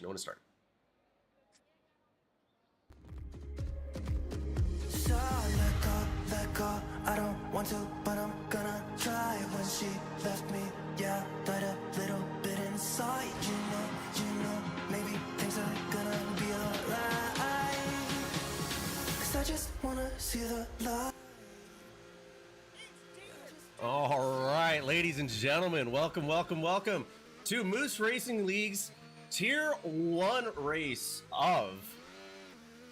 I want to start. So let go, I don't want to, but I'm gonna try. When she left me, yeah, died a little bit inside. You know, maybe things are gonna be alright. 'Cause I just wanna see the light. All right, ladies and gentlemen, welcome to Moose Racing League's Tier 1 race of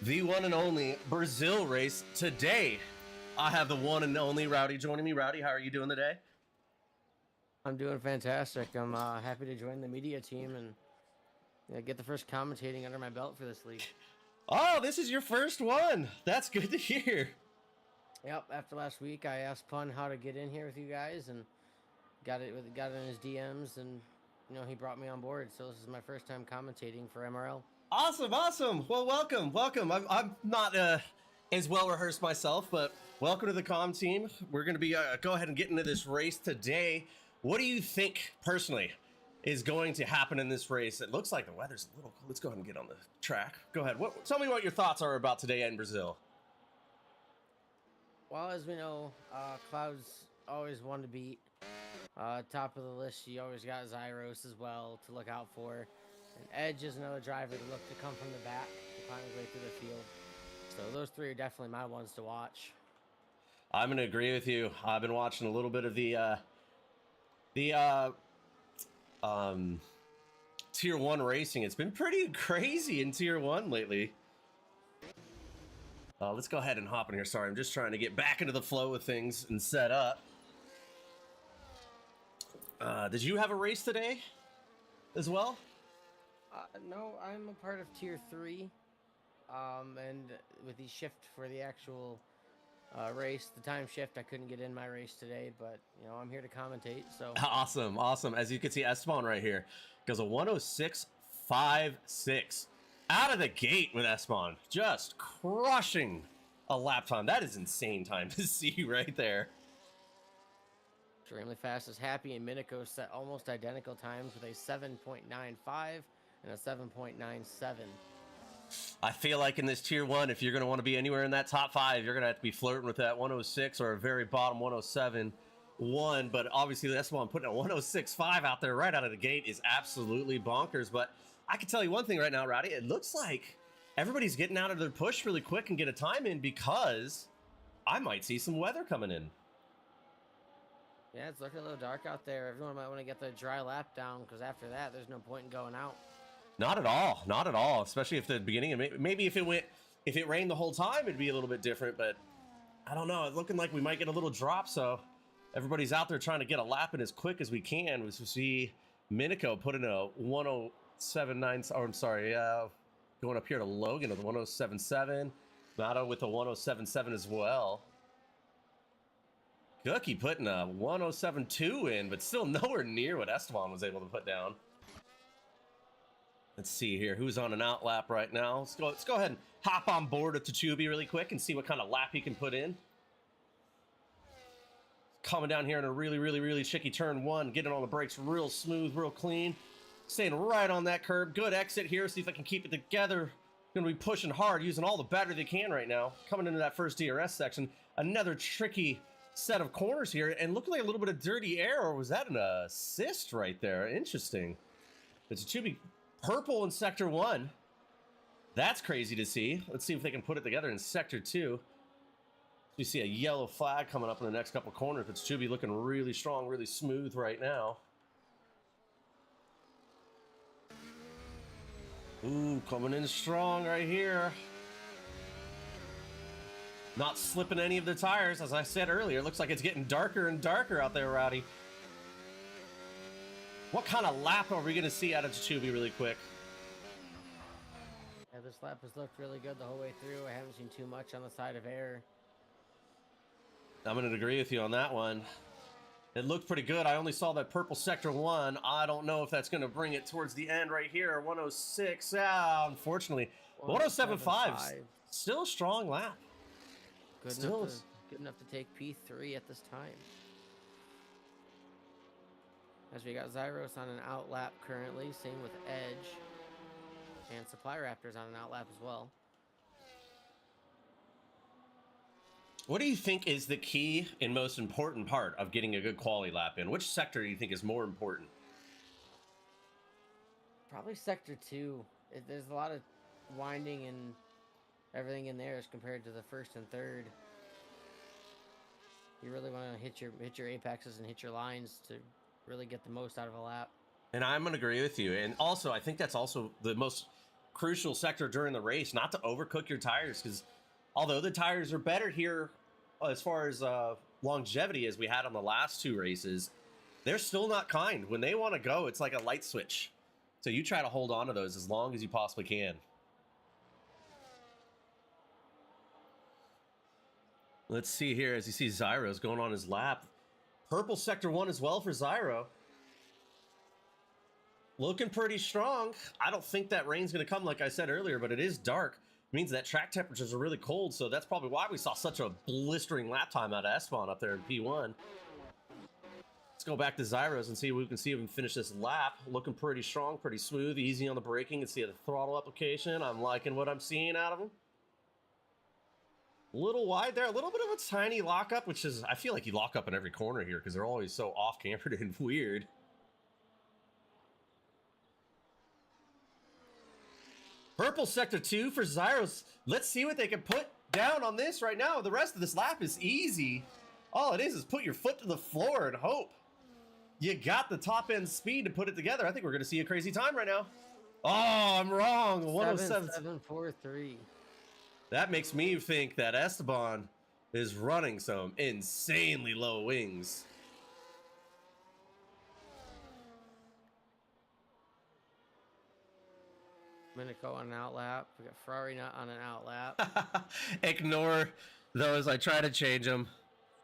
the one and only Brazil race. Today, I have the one and only Rowdy joining me. Rowdy, how are you doing today? I'm doing fantastic. I'm happy to join the media team and get the first commentating under my belt for this league. Oh, this is your first one. That's good to hear. Yep. After last week, I asked Pun how to get in here with you guys and got it in his DMs, and he brought me on board. So this is my first time commentating for MRL. Awesome. Well, welcome. I'm not as well rehearsed myself, but welcome to the comm team. We're going to be go ahead and get into this race today. What do you think personally is going to happen in this race? It looks like the weather's a little cool. Let's go ahead and get on the track. Go ahead. Tell me what your thoughts are about today in Brazil. Well, as we know, Cloud's always one to beat. Top of the list, you always got Zyros as well to look out for. And Edge is another driver to look to come from the back to find his way through the field. So those three are definitely my ones to watch. I'm going to agree with you. I've been watching a little bit of the Tier 1 racing. It's been pretty crazy in Tier 1 lately. Let's go ahead and hop in here. Sorry, I'm just trying to get back into the flow of things and set up. Did you have a race today as well? No, I'm a part of Tier 3. And with the shift for the actual race, the time shift, I couldn't get in my race today, but I'm here to commentate. So Awesome. As you can see, Esteban right here goes a 106.56 out of the gate with Esteban, just crushing a lap time. That is insane time to see right there. Extremely fast as Happy and Pinnacle set almost identical times with a 7.95 and a 7.97. I feel like in this Tier 1, if you're going to want to be anywhere in that top 5, you're going to have to be flirting with that 106 or a very bottom 107.1. But obviously, Esteban putting a 106.5 out there right out of the gate is absolutely bonkers. But I can tell you one thing right now, Rowdy. It looks like everybody's getting out of their push really quick and get a time in, because I might see some weather coming in. Yeah, it's looking a little dark out there. Everyone might want to get the dry lap down, because after that, there's no point in going out. Not at all. Especially if the beginning, maybe if it rained the whole time, it'd be a little bit different. But I don't know. It's looking like we might get a little drop, so everybody's out there trying to get a lap in as quick as we can. We see Pinnacle put in a 107.9. Oh, I'm sorry. Going up here to Logan with a 107.7. Mato with a 107.7 as well. Cookie putting a 107.2 in, but still nowhere near what Esteban was able to put down. Let's see here. Who's on an out lap right now? Let's go ahead and hop on board with Tachubi really quick and see what kind of lap he can put in. Coming down here in a really shaky turn 1. Getting on the brakes real smooth, real clean. Staying right on that curb. Good exit here. See if I can keep it together. Going to be pushing hard, using all the battery they can right now. Coming into that first DRS section. Another tricky set of corners here. And looking like a little bit of dirty air. Or was that an assist right there? Interesting. But Tachubi purple in Sector 1. That's crazy to see. Let's see if they can put it together in Sector 2. We see a yellow flag coming up in the next couple corners, but Tachubi looking really strong, really smooth right now. Ooh, coming in strong right here. Not slipping any of the tires, as I said earlier. Looks like it's getting darker and darker out there, Rowdy. What kind of lap are we going to see out of Tachubi really quick? Yeah, this lap has looked really good the whole way through. I haven't seen too much on the side of error. I'm going to agree with you on that one. It looked pretty good. I only saw that purple Sector 1. I don't know if that's going to bring it towards the end right here. 106. Unfortunately. 107.5. Still a strong lap. Good enough to take P3 at this time. As we got Zyros on an out lap currently, same with Edge. and Supply Raptors on an outlap as well. What do you think is the key and most important part of getting a good quality lap in? Which sector do you think is more important? Probably Sector 2. There's a lot of winding and everything in there as compared to the first and third. You really want to hit your apexes and hit your lines to really get the most out of a lap. And I'm going to agree with you. And also, I think that's also the most crucial sector during the race, not to overcook your tires, because although the tires are better here as far as longevity as we had on the last two races, they're still not kind. When they want to go, it's like a light switch. So you try to hold on to those as long as you possibly can. Let's see here as you see Zyro's going on his lap. Purple sector 1 as well for Zyro. Looking pretty strong. I don't think that rain's going to come like I said earlier, but it is dark. It means that track temperatures are really cold, so that's probably why we saw such a blistering lap time out of Esteban up there in P1. Let's go back to Zyro's and see if we can see him finish this lap. Looking pretty strong, pretty smooth, easy on the braking. And see the throttle application. I'm liking what I'm seeing out of him. A little wide there, a little bit of a tiny lockup, which is, I feel like you lock up in every corner here because they're always so off-cambered and weird. Purple sector 2 for Zyros. Let's see what they can put down on this right now. The rest of this lap is easy. All it is put your foot to the floor and hope. You got the top end speed to put it together. I think we're going to see a crazy time right now. Oh, I'm wrong. 107. 7.743. That makes me think that Esteban is running some insanely low wings. Pinnacle on an outlap. We got Ferrari not on an outlap. Ignore those. I try to change them.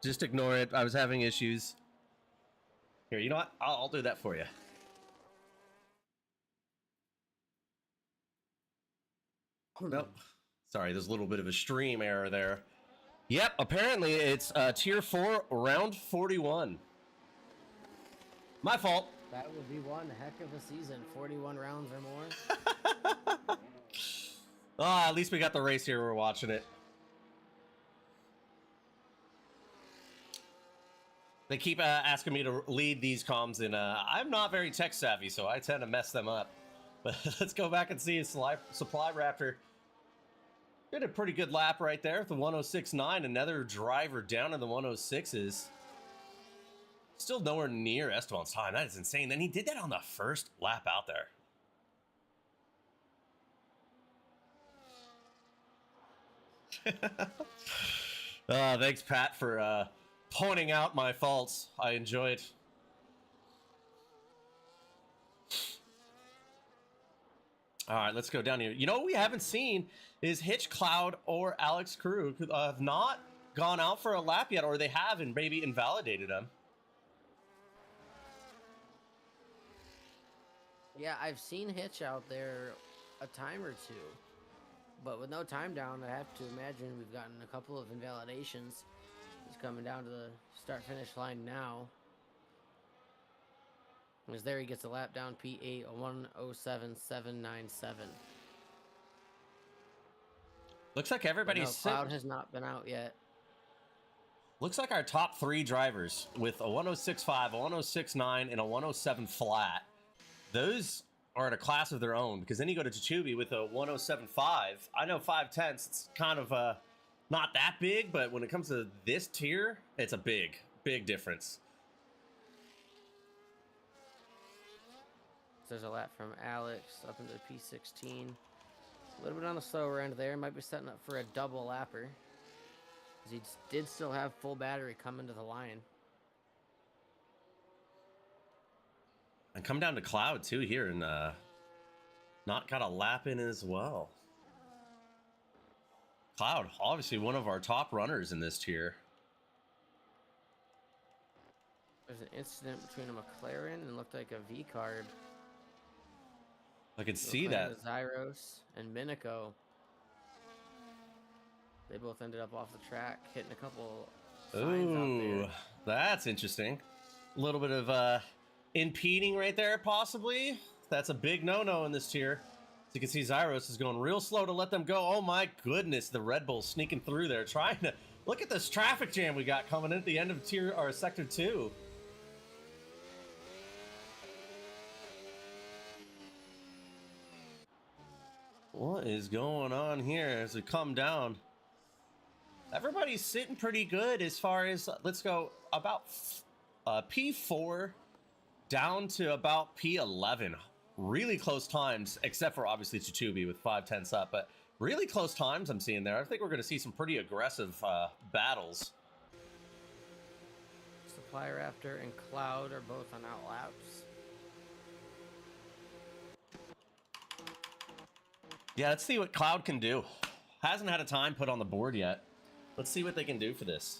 Just ignore it. I was having issues. Here, you know what? I'll do that for you. Nope. Sorry, there's a little bit of a stream error there. Yep, apparently it's Tier 4, round 41. My fault. That would be one heck of a season. 41 rounds or more. At least we got the race here. We're watching it. They keep asking me to lead these comms, and I'm not very tech savvy, so I tend to mess them up. But let's go back and see Supply Raptor. Did a pretty good lap right there with the 106.9. Another driver down in the 106s. Still nowhere near Esteban's time. That is insane. Then he did that on the first lap out there. Thanks, Pat, for pointing out my faults. I enjoy it. All right, let's go down here. You know what we haven't seen is Hitch, Cloud, or Alex Crew have not gone out for a lap yet, or they have and maybe invalidated them. Yeah, I've seen Hitch out there a time or two, but with no time down, I have to imagine we've gotten a couple of invalidations. He's coming down to the start-finish line now. As there he gets a lap down, P8, a 107.797. Looks like everybody's... No, Cloud has not been out yet. Looks like our top three drivers with a 106.5, a 106.9, and a 107 flat. Those are in a class of their own, because then you go to Chichubi with a 107.5. I know 5/10, it's kind of not that big, but when it comes to this tier, it's a big, big difference. There's a lap from Alex up into P16. A little bit on the slower end there. Might be setting up for a double lapper. He did still have full battery coming to the line. And come down to Cloud too here, and not got a lap in as well. Cloud, obviously one of our top runners in this tier. There's an incident between a McLaren and looked like a V-carb. I could see that. Zyros and Minico. They both ended up off the track, hitting a couple signs out there. That's interesting. A little bit of impeding right there, possibly. That's a big no-no in this tier. you can see Zyros is going real slow to let them go. Oh my goodness, the Red Bull sneaking through there, trying to look at this traffic jam we got coming in at the end of tier or sector 2. What is going on here as we come down? Everybody's sitting pretty good as far as, let's go about P4 down to about P11. Really close times, except for obviously Chichubi with 5/10 up, but really close times I'm seeing there. I think we're going to see some pretty aggressive battles. Supply Raptor and Cloud are both on outlaps. Yeah, let's see what Cloud can do. Hasn't had a time put on the board yet. Let's see what they can do for this.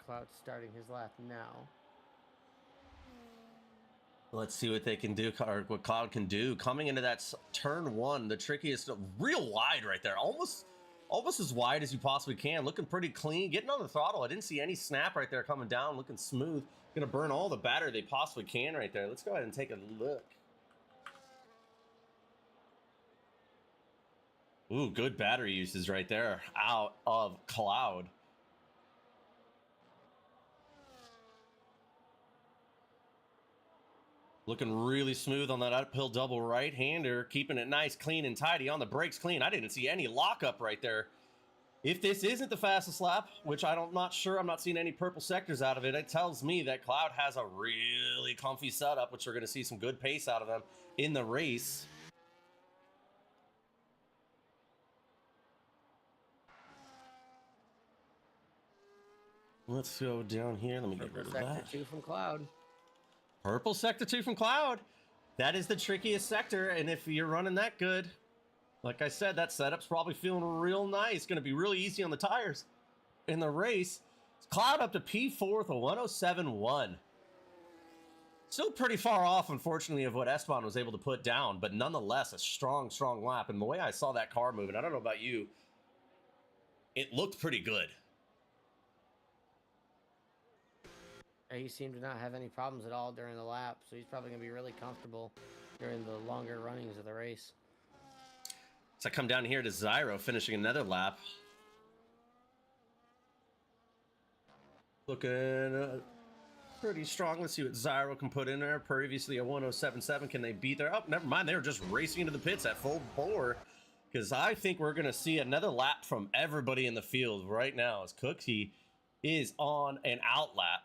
Cloud starting his lap now. Let's see what they can do, or what Cloud can do. Coming into that turn 1, the trickiest, real wide right there. Almost as wide as you possibly can. Looking pretty clean. Getting on the throttle. I didn't see any snap right there coming down. Looking smooth. Gonna burn all the battery they possibly can right there. Let's go ahead and take a look. Ooh, good battery uses right there out of Cloud. Looking really smooth on that uphill double right-hander, keeping it nice, clean, and tidy. On the brakes, clean. I didn't see any lockup right there. If this isn't the fastest lap, which I'm not sure, I'm not seeing any purple sectors out of it, it tells me that Cloud has a really comfy setup, which we're going to see some good pace out of them in the race. Let's go down here. Let me get rid of that. Sector 2 from Cloud. Purple sector 2 from Cloud. That is the trickiest sector, and if you're running that good, like I said, that setup's probably feeling real nice. Going to be really easy on the tires in the race. Cloud up to P4 with a 107.1. Still pretty far off, unfortunately, of what Esteban was able to put down, but nonetheless, a strong lap. And the way I saw that car moving, I don't know about you, it looked pretty good. He seemed to not have any problems at all during the lap, so he's probably going to be really comfortable during the longer runnings of the race. So I come down here to Zyro, finishing another lap. Looking pretty strong. Let's see what Zyro can put in there. Previously a 107.7. Can they beat their... Oh, never mind. They were just racing into the pits at full bore. Because I think we're going to see another lap from everybody in the field right now as Cookie is on an out lap.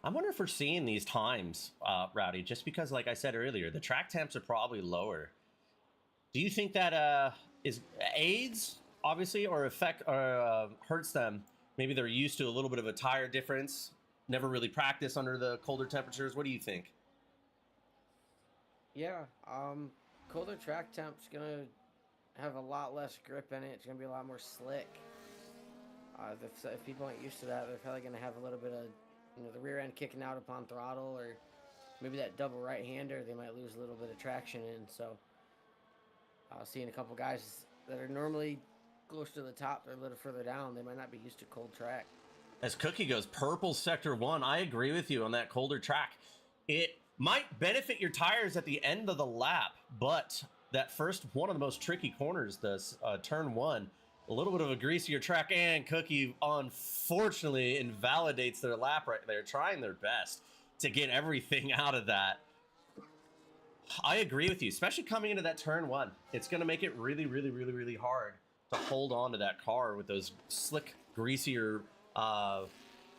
I wonder if we're seeing these times, Rowdy, just because, like I said earlier, the track temps are probably lower. Do you think that is aids, obviously, or affect or hurts them? Maybe they're used to a little bit of a tire difference, never really practice under the colder temperatures. What do you think? Yeah, colder track temp's gonna have a lot less grip in it. It's gonna be a lot more slick. If people aren't used to that, they're probably gonna have a little bit of, you know, the rear end kicking out upon throttle, or maybe that double right-hander, they might lose a little bit of traction in. So seeing a couple guys that are normally close to the top, they're a little further down, they might not be used to cold track. As Cookie goes, purple sector 1, I agree with you on that colder track. It might benefit your tires at the end of the lap, but that first, one of the most tricky corners, this turn 1, a little bit of a greasier track, and Cookie unfortunately invalidates their lap right there, trying their best to get everything out of that. I agree with you, especially coming into that turn 1. It's going to make it really, really, really, really hard to hold on to that car with those slick, greasier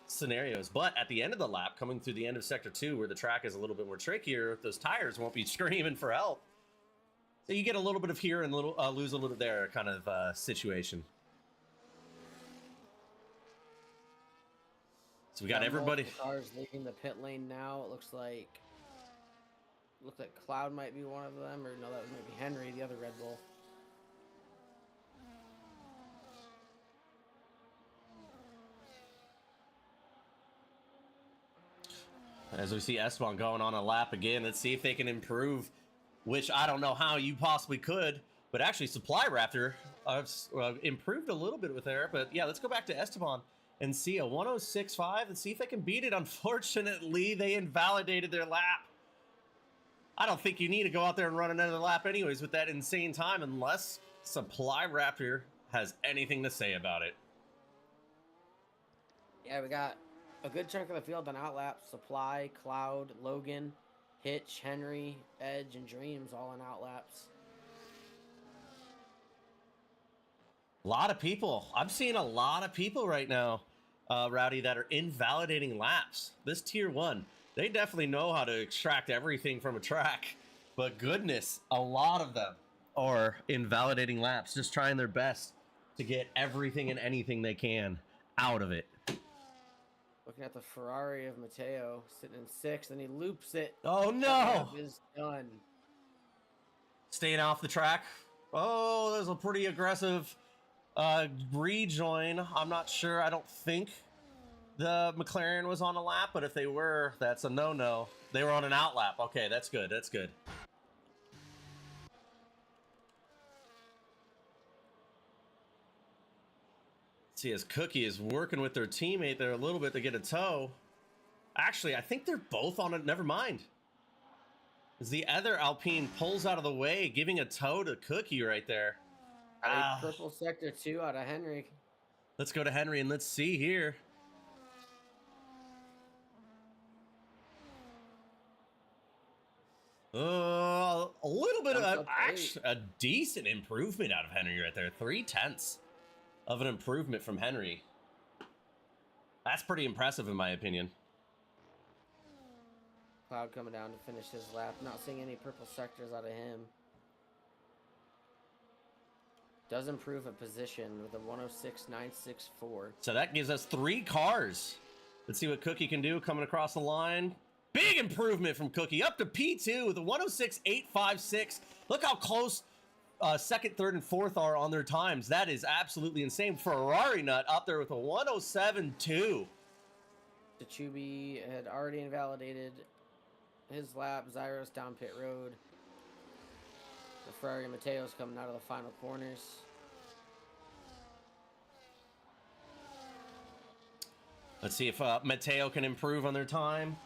scenarios. But at the end of the lap, coming through the end of sector 2, where the track is a little bit more trickier, those tires won't be screaming for help. So you get a little bit of here and lose a little there kind of situation. So we got everybody. Cars leaving the pit lane now. It looks like Looked like Cloud might be one of them, or no, that was maybe Henry, the other Red Bull. As we see Esteban going on a lap again, let's see if they can improve, which I don't know how you possibly could, but actually Supply Raptor improved a little bit with there. But yeah, let's go back to Esteban and see a 106.5 and see if they can beat it. Unfortunately, they invalidated their lap. I don't think you need to go out there and run another lap anyways with that insane time unless Supply Raptor has anything to say about it. Yeah, we got a good chunk of the field on outlaps. Supply, Cloud, Logan, Hitch, Henry, Edge, and Dreams all on outlaps. A lot of people. I'm seeing a lot of people right now, Rowdy, that are invalidating laps. This tier 1, they definitely know how to extract everything from a track. But goodness, a lot of them are invalidating laps, just trying their best to get everything and anything they can out of it. Looking at the Ferrari of Matteo, sitting in 6th, and he loops it. Oh no! That is done. Staying off the track. Oh, there's a pretty aggressive rejoin. I'm not sure. I don't think the McLaren was on a lap, but if they were, that's a no-no. They were on an out lap. Okay, that's good. That's good. See, as Cookie is working with their teammate there a little bit to get a tow. Actually, I think they're both on it. Never mind. As the other Alpine pulls out of the way, giving a tow to Cookie right there. Purple sector 2 out of Henry. Let's go to Henry and let's see here. A little bit of a decent improvement out of Henry right there. 0.3 of an improvement from Henry. That's pretty impressive in my opinion. Cloud coming down to finish his lap. Not seeing any purple sectors out of him. Does improve a position with a 106.964. So that gives us 3 cars. Let's see what Cookie can do coming across the line. Big improvement from Cookie up to P2 with a 106.856. Look how close second, third, and fourth are on their times. That is absolutely insane. Ferrari Nut up there with a 107.2. Tsubi had already invalidated his lap. Zyros down pit road. The Ferrari Mateo's coming out of the final corners. Let's see if Mateo can improve on their time.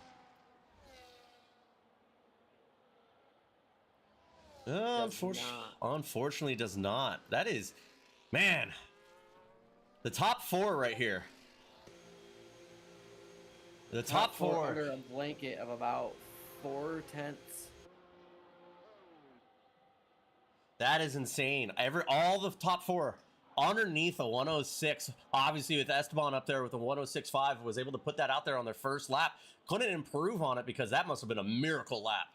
Unfortunately does not. That is, man, the top 4 right here. The top 4 under a blanket of about 4/10. That is insane. All the top 4 underneath a 106. Obviously, with Esteban up there with a 106.5, was able to put that out there on their first lap. Couldn't improve on it because that must have been a miracle lap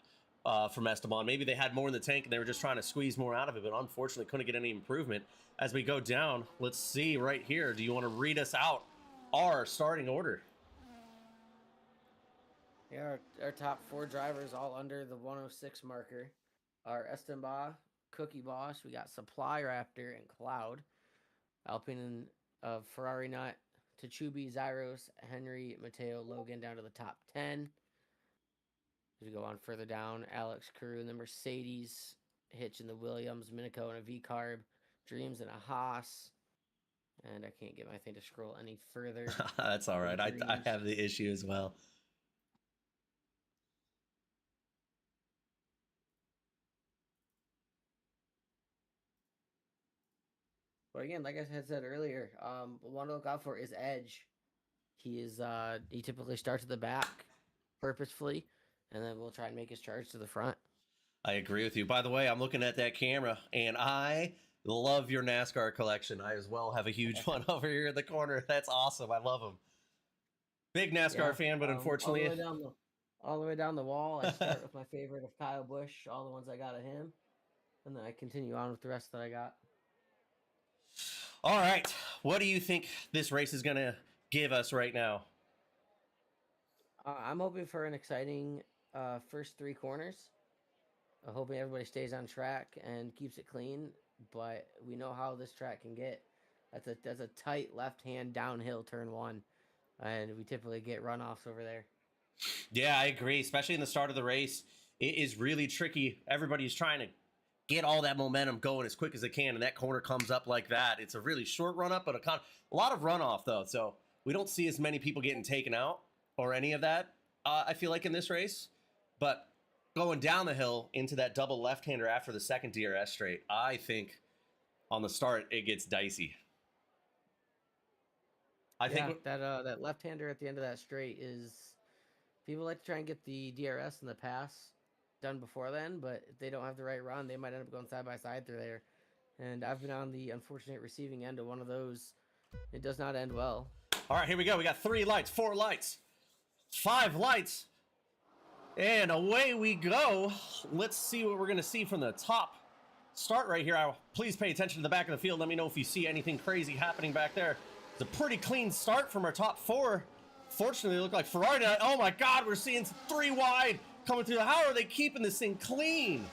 from Esteban. Maybe they had more in the tank and they were just trying to squeeze more out of it, but unfortunately couldn't get any improvement. As we go down, let's see right here. Do you want to read us out our starting order? Yeah, our top 4 drivers all under the 106 marker are Esteban, Cookie Boss, we got Supply Raptor, and Cloud. Alpine of Ferrari Nut, Tsubi, Zyros, Henry, Mateo, Logan down to the top 10. As we go on further down, Alex Crew and the Mercedes, Hitch and the Williams, Minico and a V-Carb, Dreams and a Haas. And I can't get my thing to scroll any further. That's all right. I have the issue as well. But again, like I had said earlier, one to look out for is Edge. He typically starts at the back purposefully, and then we'll try and make his charge to the front. I agree with you. By the way, I'm looking at that camera, and I love your NASCAR collection. I as well have a huge one over here in the corner. That's awesome. I love them. Big NASCAR fan, but unfortunately... All the way down the wall, I start with my favorite of Kyle Busch, all the ones I got of him, and then I continue on with the rest that I got. All right. What do you think this race is going to give us right now? I'm hoping for an exciting first 3 corners. hoping everybody stays on track and keeps it clean. But we know how this track can get. That's a tight left-hand downhill turn one, and we typically get runoffs over there. Yeah, I agree. Especially in the start of the race, it is really tricky. Everybody's trying to get all that momentum going as quick as they can, and that corner comes up like that. It's a really short run up, but a lot of runoff though. So we don't see as many people getting taken out or any of that. I feel like in this race, but going down the hill into that double left-hander after the second DRS straight, I think on the start it gets dicey. I think that left-hander at the end of that straight is, people like to try and get the DRS and the pass done before then, but if they don't have the right run, they might end up going side by side through there. And I've been on the unfortunate receiving end of one of those. It does not end well. All right, here we go. We got 3 lights, 4 lights, 5 lights, and away we go. Let's see what we're going to see from the top start right here. Please pay attention to the back of the field. Let me know if you see anything crazy happening back there. It's a pretty clean start from our top 4. Fortunately, they look like Ferrari. Oh my God, we're seeing 3 wide coming through. How are they keeping this thing clean?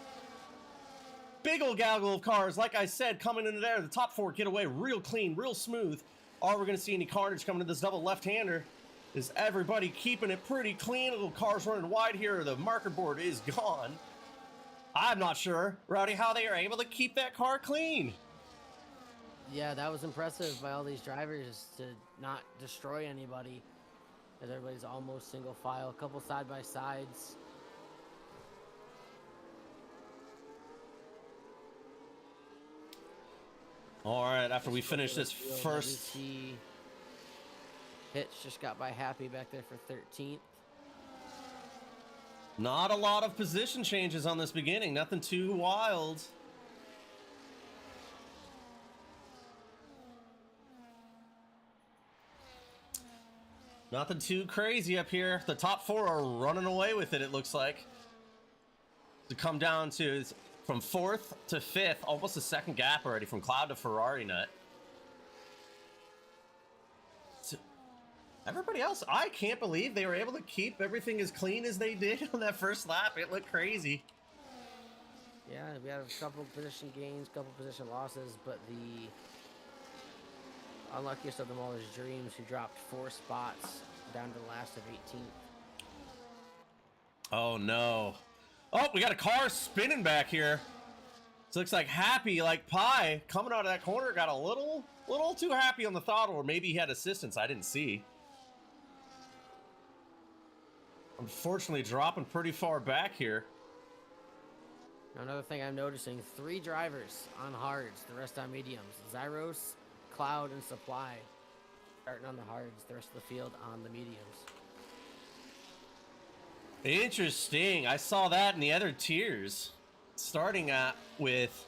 Big old gaggle of cars, like I said, coming into there. The top 4 get away real clean, real smooth. Are we going to see any carnage coming to this double left-hander? Is everybody keeping it pretty clean? Little cars running wide here. The marker board is gone. I'm not sure, Rowdy, how they are able to keep that car clean. Yeah, that was impressive by all these drivers to not destroy anybody, as everybody's almost single file. A couple side by sides. All right, after we finish this first... Hitch just got by Happy back there for 13th. Not a lot of position changes on this beginning. Nothing too wild. Nothing too crazy up here. The top 4 are running away with it, it looks like. To come down to from 4th to 5th, almost a second gap already from Cloud to Ferrari Nut. So everybody else, I can't believe they were able to keep everything as clean as they did on that first lap. It looked crazy. Yeah, we had a couple position gains, couple position losses, but the unluckiest of them all is Dreams, who dropped 4 spots down to the last of 18th. Oh no. Oh, we got a car spinning back here. So it looks like Happy, like pie, coming out of that corner, got a little too happy on the throttle, or maybe he had assistance I didn't see. Unfortunately, dropping pretty far back here. Another thing I'm noticing, 3 drivers on hards, the rest on mediums. Zyros, Cloud, and Supply starting on the hards, the rest of the field on the mediums. Interesting. I saw that in the other tiers. Starting with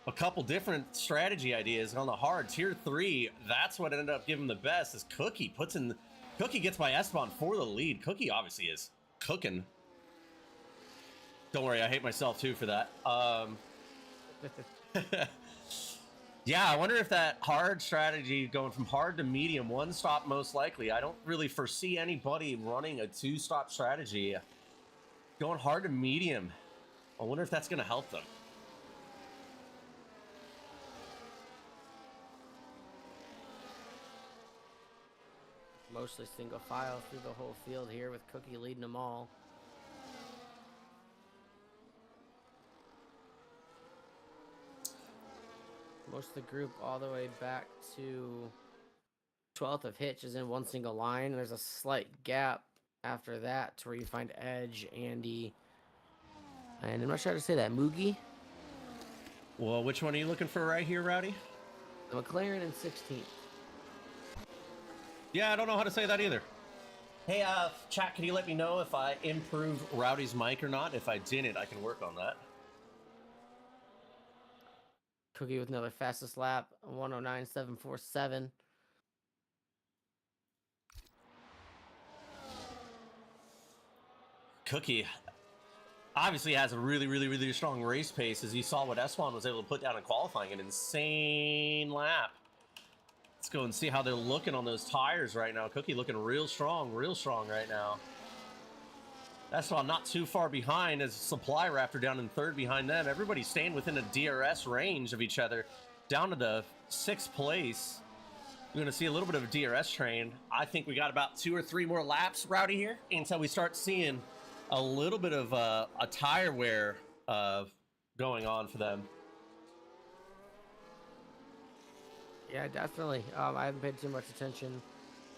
a couple different strategy ideas on the hard. Tier 3, that's what ended up giving the best, is Cookie. Cookie gets by Esteban for the lead. Cookie obviously is cooking. Don't worry, I hate myself too for that. Yeah, I wonder if that hard strategy going from hard to medium, 1 stop most likely. I don't really foresee anybody running a 2-stop strategy. Going hard to medium, I wonder if that's going to help them. Mostly single file through the whole field here with Cookie leading them all. Most of the group all the way back to 12th of Hitch is in one single line. There's a slight gap after that to where you find Edge, Andy, and I'm not sure how to say that, Moogie. Well, which one are you looking for right here, Rowdy? The McLaren in 16th. Yeah, I don't know how to say that either. Hey, chat, can you let me know if I improved Rowdy's mic or not? If I didn't, I can work on that. Cookie with another fastest lap, 109.747. Cookie obviously has a really strong race pace, as you saw what Esteban was able to put down in qualifying. An insane lap. Let's go and see how they're looking on those tires right now. Cookie looking real strong right now. Esteban not too far behind as Supply Raptor down in third behind them. Everybody's staying within a DRS range of each other. Down to the 6th place. You're going to see a little bit of a DRS train. I think we got about 2 or 3 more laps, Rowdy, here, until we start seeing a little bit of a tire wear going on for them. Yeah, definitely. I haven't paid too much attention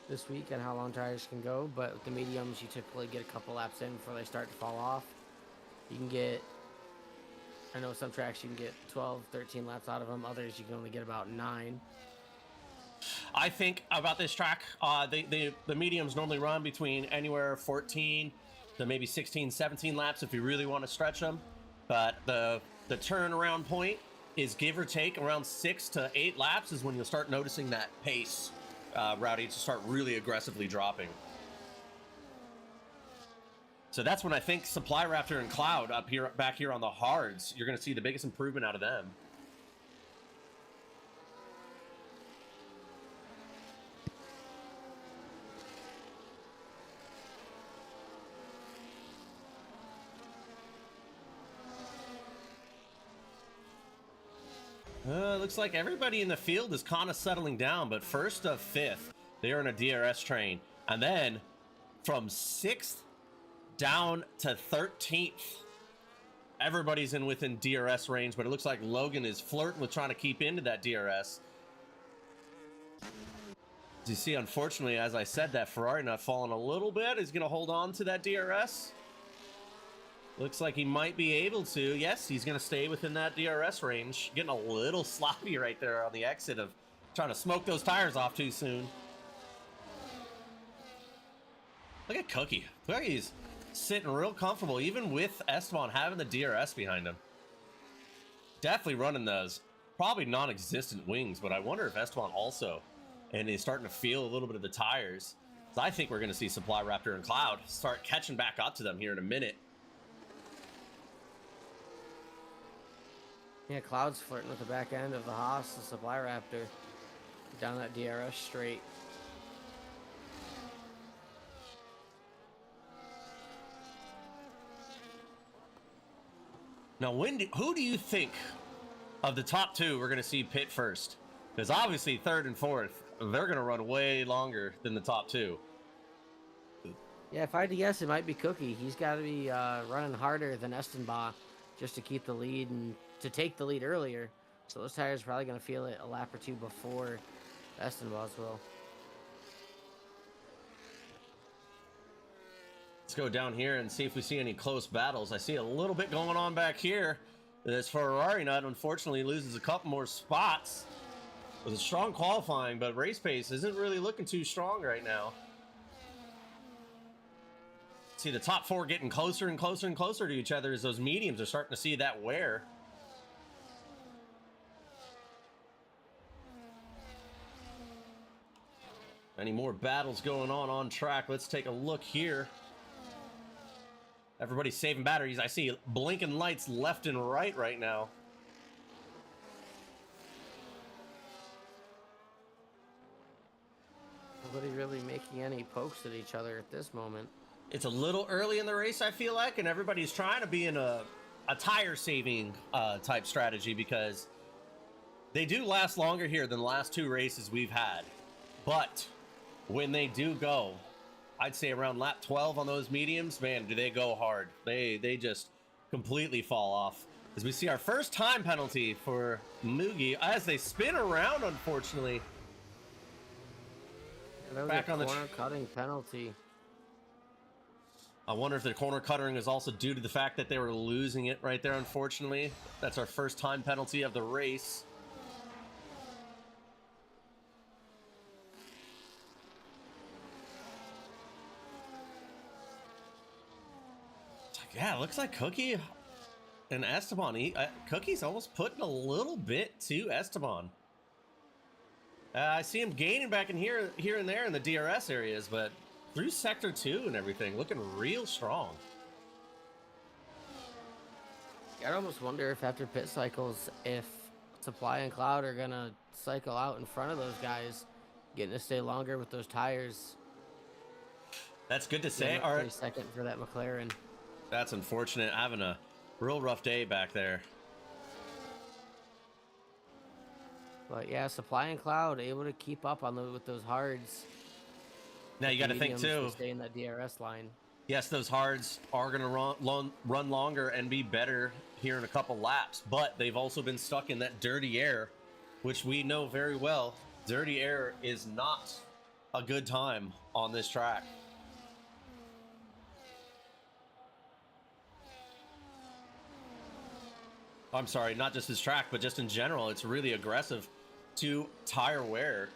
this week on how long tires can go, but with the mediums, you typically get a couple laps in before they start to fall off. You can get, I know some tracks you can get 12, 13 laps out of them. Others you can only get about 9. I think about this track, the mediums normally run between anywhere 14 to maybe 16, 17 laps if you really want to stretch them. But the turnaround point is give or take around 6 to 8 laps is when you'll start noticing that pace, Rowdy, to start really aggressively dropping. So that's when I think Supply Raptor and Cloud back here on the hards, you're going to see the biggest improvement out of them. Looks like everybody in the field is kind of settling down, but first of 5th, they're in a DRS train. And then from 6th down to 13th, everybody's in within DRS range, but it looks like Logan is flirting with trying to keep into that DRS. As you see, unfortunately, as I said, that Ferrari not falling a little bit is going to hold on to that DRS. Looks like he might be able to. Yes, he's going to stay within that DRS range. Getting a little sloppy right there on the exit of trying to smoke those tires off too soon. Look at Cookie. Cookie's sitting real comfortable, even with Esteban having the DRS behind him. Definitely running those probably non-existent wings, but I wonder if Esteban also, and he's starting to feel a little bit of the tires. So I think we're going to see Supply Raptor and Cloud start catching back up to them here in a minute. Yeah, Cloud's flirting with the back end of the Haas, the Supply Raptor, down that DRS straight. Now, who do you think of the top 2 we're going to see pit first? Because obviously 3rd and 4th, they're going to run way longer than the top 2. Yeah, if I had to guess, it might be Cookie. He's got to be running harder than Esteban just to keep the lead and to take the lead earlier. So those tires are probably going to feel it a lap or 2 before Esteban's will. Let's go down here and see if we see any close battles. I see a little bit going on back here. This Ferrari nut unfortunately loses a couple more spots. It was a strong qualifying, but race pace isn't really looking too strong right now. See the top 4 getting closer and closer and closer to each other as those mediums are starting to see that wear. Any more battles going on track? Let's take a look here. Everybody's saving batteries. I see blinking lights left and right now. Nobody really making any pokes at each other at this moment. It's a little early in the race, I feel like, and everybody's trying to be in a tire saving type strategy because they do last longer here than the last 2 races we've had. But when they do go, I'd say around lap 12 on those mediums, man, do they go hard. They just completely fall off. As we see our first time penalty for Mugi as they spin around, unfortunately. Yeah, that was back a on the corner cutting penalty. I wonder if the corner cuttering is also due to the fact that they were losing it right there, unfortunately. That's our first time penalty of the race. Yeah, it looks like Cookie and Esteban. Cookie's almost putting a little bit to Esteban. I see him gaining back in here and there in the DRS areas, but through Sector 2 and everything, looking real strong. I'd almost wonder if after pit cycles, if Supply and Cloud are going to cycle out in front of those guys, getting to stay longer with those tires. That's good to say. Yeah, All right. second for that McLaren. That's unfortunate. Having a real rough day back there. But yeah, Supply and Cloud able to keep up on with those hards. Now you got to think Mediums too. to stay in that DRS line. Yes, those hards are going to run longer and be better here in a couple laps, but they've also been stuck in that dirty air, which we know very well. Dirty air is not a good time on this track. I'm sorry, not just this track, but just in general, it's really aggressive to tire wear.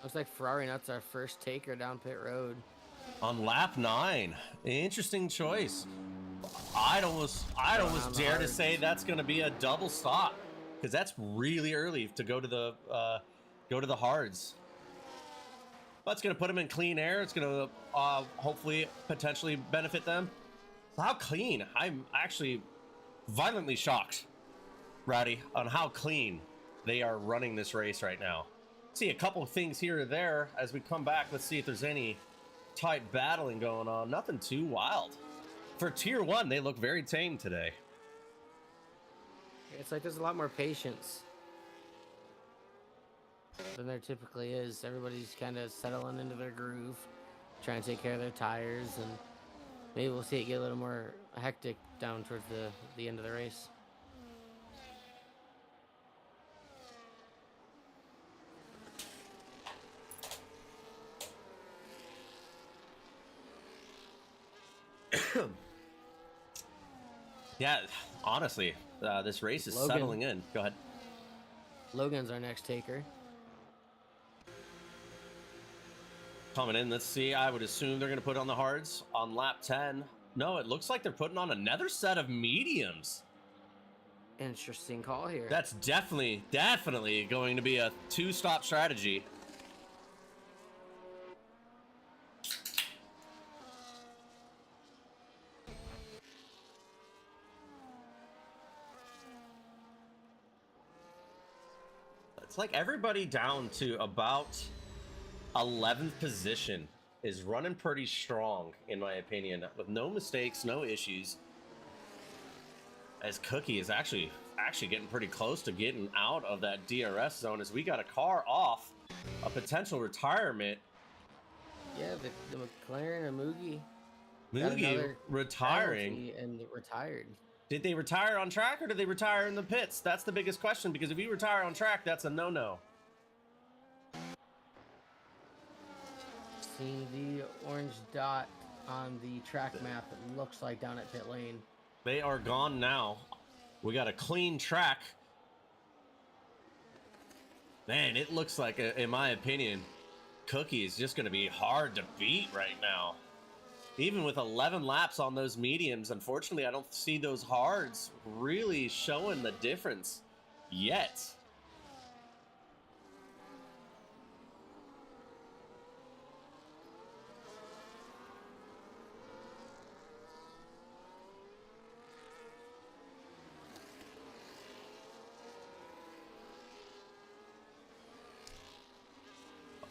Looks like Ferrari Nut's our first taker down pit road. On lap 9. Interesting choice. I'd almost dare to say that's going to be a double stop, because that's really early to go to the hards. That's going to put them in clean air. It's going to hopefully potentially benefit them. How clean. I'm actually violently shocked, Rowdy, on how clean they are running this race right now. See a couple of things here or there as we come back. Let's see if there's any tight battling going on. Nothing too wild. For Tier 1, they look very tame today. It's like there's a lot more patience than there typically is. Everybody's kind of settling into their groove, trying to take care of their tires, and maybe we'll see it get a little more hectic down towards the end of the race. Yeah, honestly, this race is Logan. settling in. Go ahead. Logan's our next taker. Coming in, let's see. I would assume they're going to put on the hards on lap 10. No, it looks like they're putting on another set of mediums. Interesting call here. That's definitely going to be a 2-stop strategy. It's like everybody down to about 11th position is running pretty strong, in my opinion, with no mistakes, no issues. As Cookie is actually getting pretty close to getting out of that DRS zone, as we got a car off a potential retirement. Yeah, the McLaren and Mugi retiring and retired. Did they retire on track or did they retire in the pits? That's the biggest question, because if you retire on track, that's a no-no. Seeing the orange dot on the track map, it looks like down at pit lane. They are gone now. We got a clean track. Man, it looks like, in my opinion, Cookie is just going to be hard to beat right now. Even with 11 laps on those mediums, unfortunately, I don't see those hards really showing the difference yet.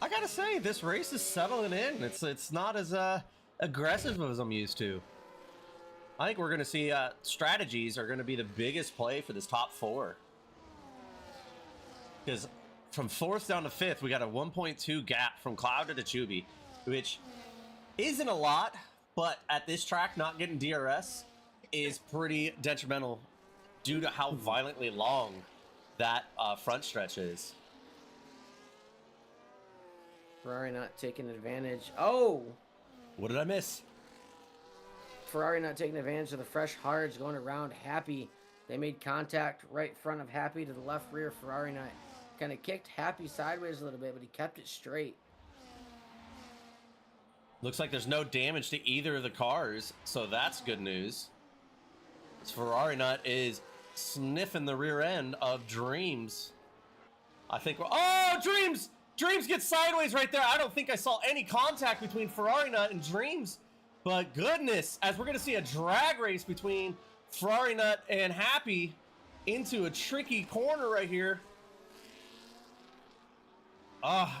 I gotta say, this race is settling in. It's not as aggressive as I'm used to. I think we're going to see strategies are going to be the biggest play for this top 4. Because from 4th down to 5th, we got a 1.2 gap from Cloud to Chuby, which isn't a lot, but at this track, not getting DRS is pretty detrimental due to how violently long that front stretch is. Ferrari not taking advantage. Oh! What did I miss? Ferrari not taking advantage of the fresh hards going around Happy. They made contact right front of Happy to the left rear. Ferrari not kind of kicked Happy sideways a little bit, but he kept it straight. Looks like there's no damage to either of the cars, so that's good news. This Ferrari nut is sniffing the rear end of Dreams. I think oh, Dreams! Dreams gets sideways right there. I don't think I saw any contact between Ferrari Nut and Dreams. But goodness, as we're going to see a drag race between Ferrari Nut and Happy into a tricky corner right here.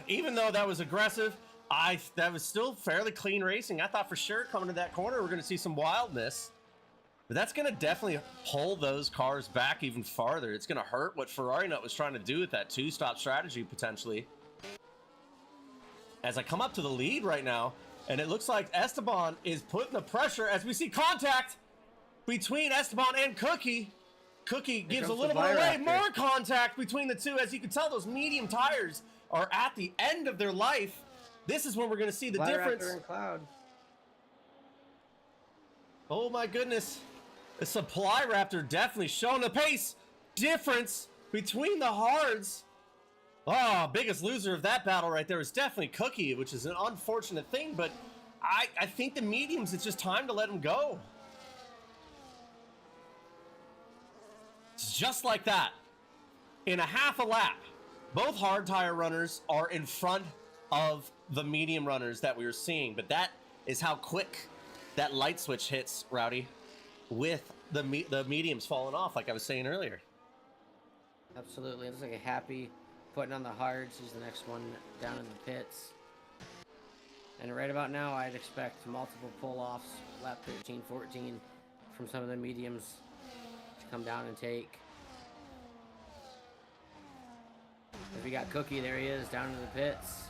Even though that was aggressive, that was still fairly clean racing. I thought for sure coming to that corner we're going to see some wildness. But that's going to definitely pull those cars back even farther. It's going to hurt what Ferrari Nut was trying to do with that two-stop strategy, potentially. As I come up to the lead right now, and it looks like Esteban is putting the pressure as we see contact between Esteban and Cookie. Cookie gives a little bit away. More contact between the two. As you can tell, those medium tires are at the end of their life. This is when we're going to see the difference. And Cloud. Oh my goodness. The Supply Raptor definitely showing the pace difference between the hards. Oh, biggest loser of that battle right there is definitely Cookie, which is an unfortunate thing, but I think the mediums, it's just time to let them go. Just like that. In a half a lap, both hard tire runners are in front of the medium runners that we were seeing, but that is how quick that light switch hits, Rowdy, with the mediums falling off, like I was saying earlier. Absolutely. It looks like a Happy putting on the hards. He's the next one down in the pits. And right about now, I'd expect multiple pull-offs, lap 13, 14, from some of the mediums to come down and take. If we got Cookie, there he is, down in the pits.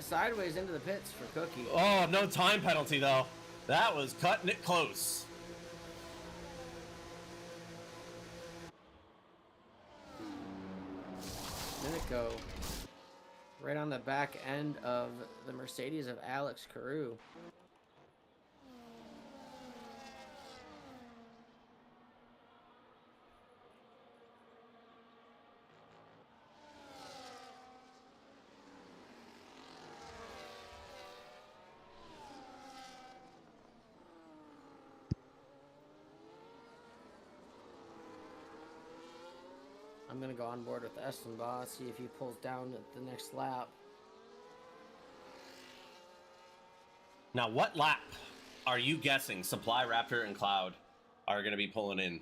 Sideways into the pits for Cookie. Oh, no time penalty, though. That was cutting it close. Pinnacle, right on the back end of the Mercedes of Alex Carew. I'm going to go on board with Esteban, see if he pulls down at the next lap. Now, what lap are you guessing Supply Raptor and Cloud are going to be pulling in?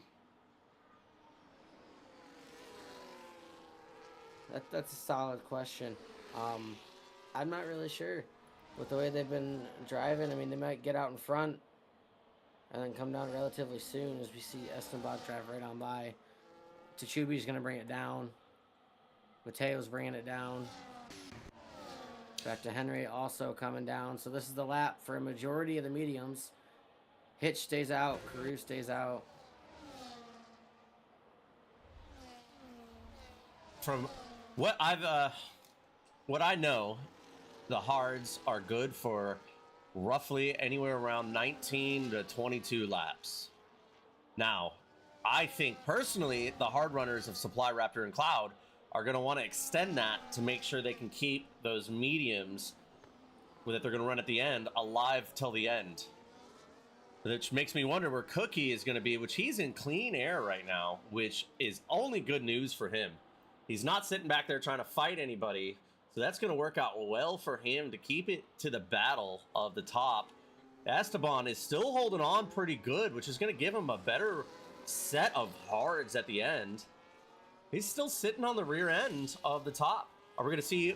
That's a solid question. I'm not really sure. With the way they've been driving, I mean, they might get out in front and then come down relatively soon as we see Esteban drive right on by. Tachubi's going to bring it down. Mateo's bringing it down. Back to Henry also coming down. So this is the lap for a majority of the mediums. Hitch stays out. Carew stays out. From what I know, the hards are good for roughly anywhere around 19 to 22 laps. Now, I think personally the hard runners of Supply Raptor and Cloud are going to want to extend that to make sure they can keep those mediums that they're going to run at the end alive till the end. Which makes me wonder where Cookie is going to be, which he's in clean air right now, which is only good news for him. He's not sitting back there trying to fight anybody, so that's going to work out well for him to keep it to the battle of the top. Esteban is still holding on pretty good, which is going to give him a better set of hards at the end. He's still sitting on the rear end of the top. Are we going to see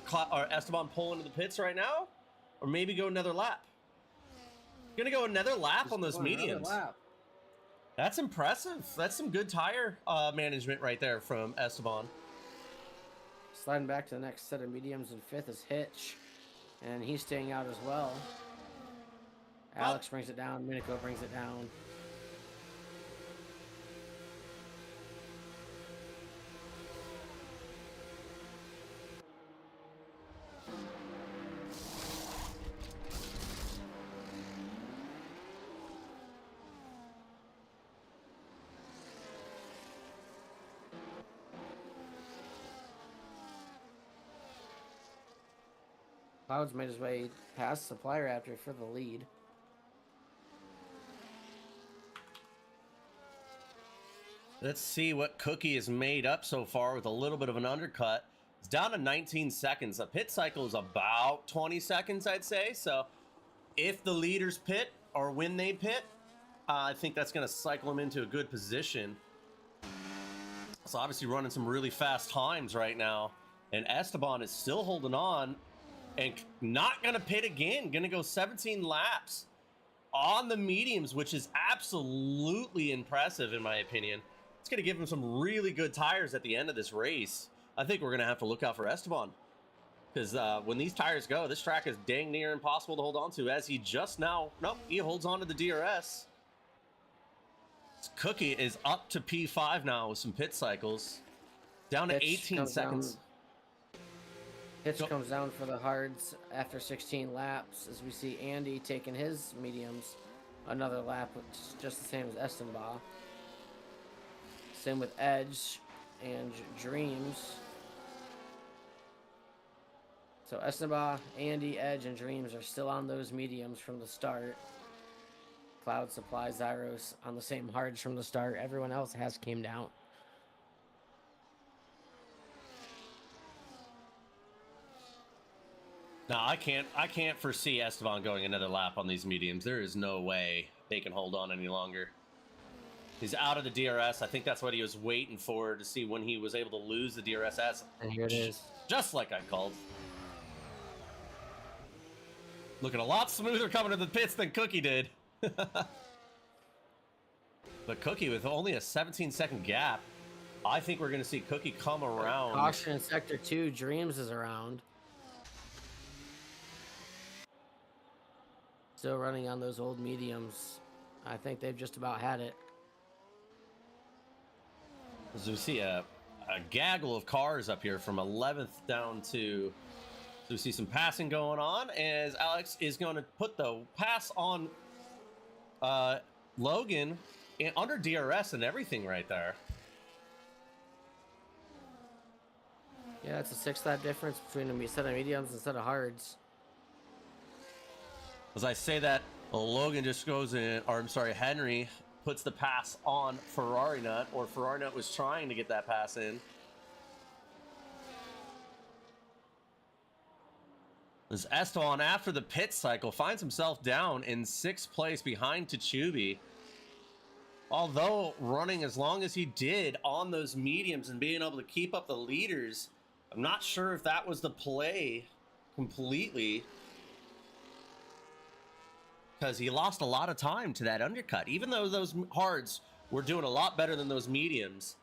Esteban pull into the pits right now? Or maybe go another lap? Going to go another lap on those mediums. That's impressive. That's some good tire management right there from Esteban. Sliding back to the next set of mediums, and fifth is Hitch. And he's staying out as well. Alex brings it down. Minico brings it down. Cloud's made his way past Supply Raptor for the lead. Let's see what Cookie has made up so far with a little bit of an undercut. It's down to 19 seconds. The pit cycle is about 20 seconds, I'd say. So if the leaders pit or when they pit, I think that's going to cycle him into a good position. So obviously running some really fast times right now And Esteban is still holding on and not going to pit again. Going to go 17 laps on the mediums, which is absolutely impressive in my opinion. It's going to give him some really good tires at the end of this race. I think we're going to have to look out for Esteban. Because when these tires go, this track is dang near impossible to hold on to, as he just now... Nope, he holds on to the DRS. Cookie is up to P5 now with some pit cycles. Down to 18 seconds. Hitch comes down for the hards after 16 laps, as we see Andy taking his mediums another lap, which is just the same as Esteban. Same with Edge and Dreams. So Esteban, Andy, Edge, and Dreams are still on those mediums from the start. Cloud Supply, Zyros on the same hards from the start. Everyone else has came down. No, I can't foresee Esteban going another lap on these mediums. There is no way they can hold on any longer. He's out of the DRS. I think that's what he was waiting for, to see when he was able to lose the DRS. And here it is. Just like I called. Looking a lot smoother coming to the pits than Cookie did. But Cookie with only a 17-second gap. I think we're going to see Cookie come around. Caution in Sector 2. Dreams is around. Still running on those old mediums. I think they've just about had it. As we see a gaggle of cars up here from 11th down to... So we see some passing going on, as Alex is going to put the pass on Logan under DRS and everything right there. Yeah, it's a 6-lap difference between a set of mediums and a set of hards. As I say that, Logan just goes in, or I'm sorry, Henry puts the pass on Ferrari Nut, or Ferrari Nut was trying to get that pass in. As Esteban, after the pit cycle, finds himself down in 6th place behind Tsubi. Although running as long as he did on those mediums and being able to keep up the leaders, I'm not sure if that was the play completely, because he lost a lot of time to that undercut. Even though those hards were doing a lot better than those mediums,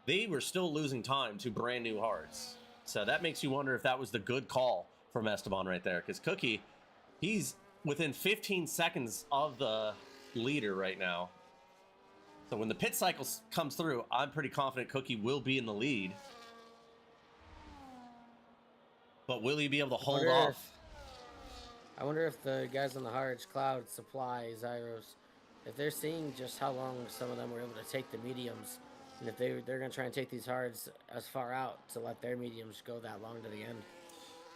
they were still losing time to brand new hards. So that makes you wonder if that was the good call from Esteban right there, because Cookie, he's within 15 seconds of the leader right now. So when the pit cycle comes through, I'm pretty confident Cookie will be in the lead. But will he be able to hold off? I wonder if the guys on the hards, Cloud, Supply, Zyros, if they're seeing just how long some of them were able to take the mediums, and if they're going to try and take these hards as far out to let their mediums go that long to the end.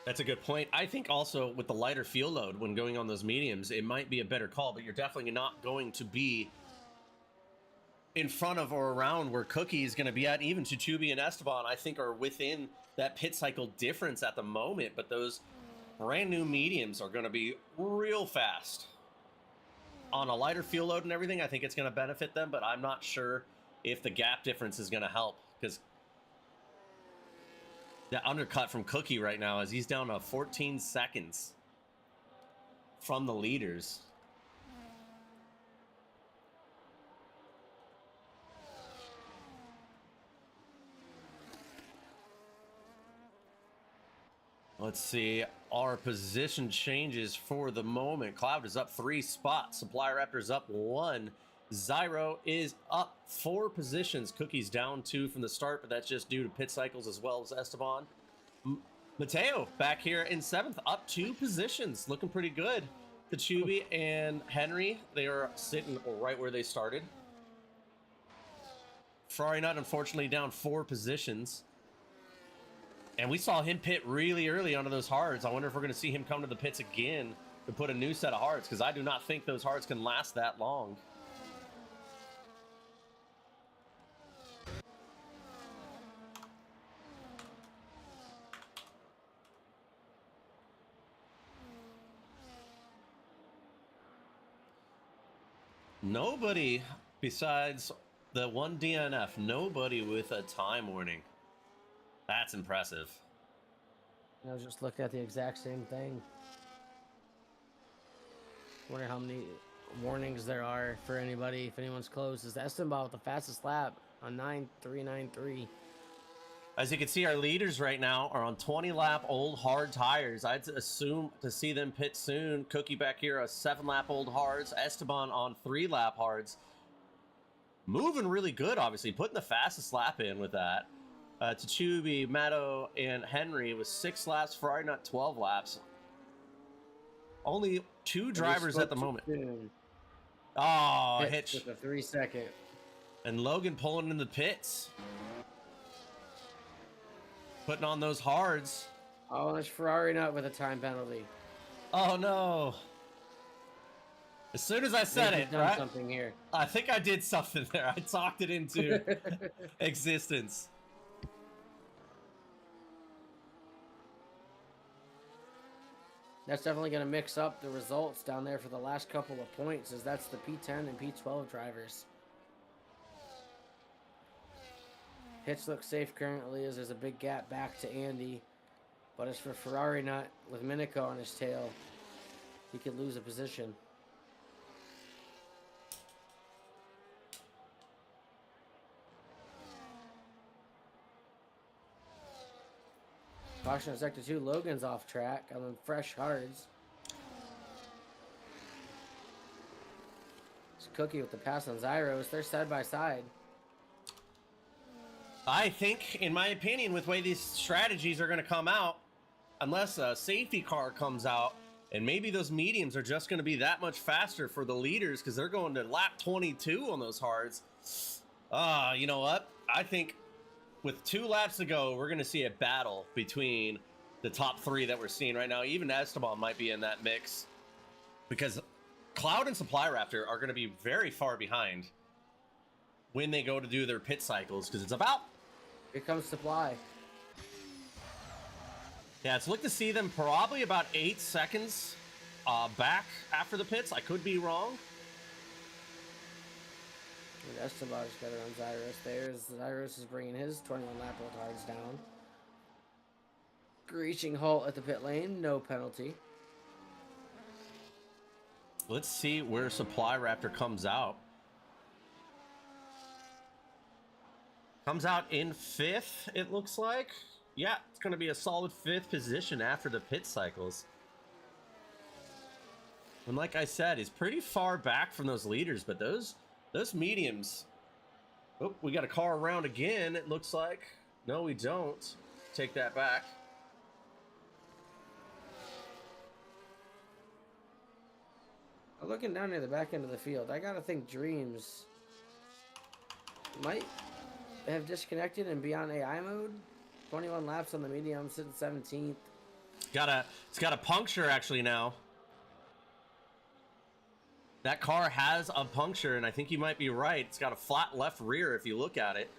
That's a good point. I think also with the lighter fuel load when going on those mediums, it might be a better call, but you're definitely not going to be in front of or around where Cookie is going to be at. Even Tsubi and Esteban, I think, are within that pit cycle difference at the moment, but those brand new mediums are going to be real fast. On a lighter fuel load and everything, I think it's going to benefit them, but I'm not sure if the gap difference is going to help, because the undercut from Cookie right now is he's down to 14 seconds from the leaders. Let's see our position changes for the moment. Cloud is up 3 spots. Supply Raptor's up 1. Zyro is up 4 positions. Cookie's down 2 from the start, but that's just due to pit cycles as well as Esteban. Mateo back here in 7th, up 2 positions. Looking pretty good. Tsubi and Henry, they are sitting right where they started. Ferrari Nut, unfortunately, down 4 positions. And we saw him pit really early onto those hards. I wonder if we're going to see him come to the pits again to put a new set of hards, because I do not think those hards can last that long. Nobody besides the one DNF, nobody with a time warning. That's impressive. I was just looking at the exact same thing. Wonder how many warnings there are for anybody if anyone's close. Is Esteban with the fastest lap on 9.393. As you can see, our leaders right now are on 20-lap old hard tires. I'd assume to see them pit soon. Cookie back here, a 7-lap old hards. Esteban on 3-lap hards. Moving really good, obviously. Putting the fastest lap in with that. Tachubi, Matto, and Henry with 6 laps. Ferrari not 12 laps. Only 2 drivers at the moment. Oh, Hitch. With a 3-second. And Logan pulling in the pits. Putting on those hards. Oh, there's Ferrari not with a time penalty. Oh no! As soon as I said it, done right? Something here. I think I did something there. I talked it into existence. That's definitely going to mix up the results down there for the last couple of points, as that's the P10 and P12 drivers. Hitch looks safe currently as there's a big gap back to Andy. But as for Ferrari not with Pinnacle on his tail, he could lose a position. Caution in sector 2, Logan's off track on the fresh hards. It's Cookie with the pass on Zyros. They're side by side. I think, in my opinion, with the way these strategies are going to come out, unless a safety car comes out, and maybe those mediums are just going to be that much faster for the leaders because they're going to lap 22 on those hards. You know what? I think with 2 laps to go, we're going to see a battle between the top 3 that we're seeing right now. Even Esteban might be in that mix because Cloud and Supply Raptor are going to be very far behind when they go to do their pit cycles because it's about... Here comes Supply. Yeah, it's look to see them probably about 8 seconds back after the pits. I could be wrong. And Esteban's got it on Zyros. There's Zyros is bringing his 21 lap old hards down. Screeching halt at the pit lane, no penalty. Let's see where Supply Raptor comes out. Comes out in 5th, it looks like. Yeah, it's going to be a solid 5th position after the pit cycles. And like I said, he's pretty far back from those leaders, but those mediums... Oh, we got a car around again, it looks like. No, we don't. Take that back. Looking down near the back end of the field, I got to think Dreams might have disconnected and be on AI mode. 21 laps on the medium, sitting 17th. It's got a puncture actually now. That car has a puncture, and I think you might be right. It's got a flat left rear if you look at it.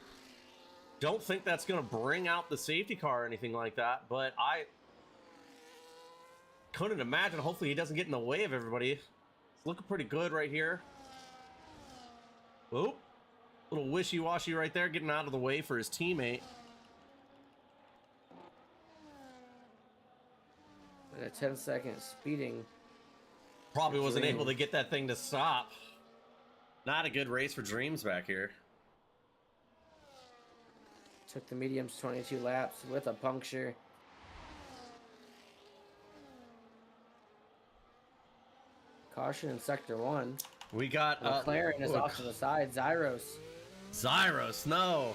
Don't think that's going to bring out the safety car or anything like that, but I couldn't imagine. Hopefully he doesn't get in the way of everybody. It's looking pretty good right here. Oh, little wishy-washy right there, getting out of the way for his teammate. And a 10-second speeding. Probably wasn't able to get that thing to stop. Not a good race for Dreams back here. Took the mediums 22 laps with a puncture. Caution in sector 1. We got McLaren is off to the side. Zyros, no.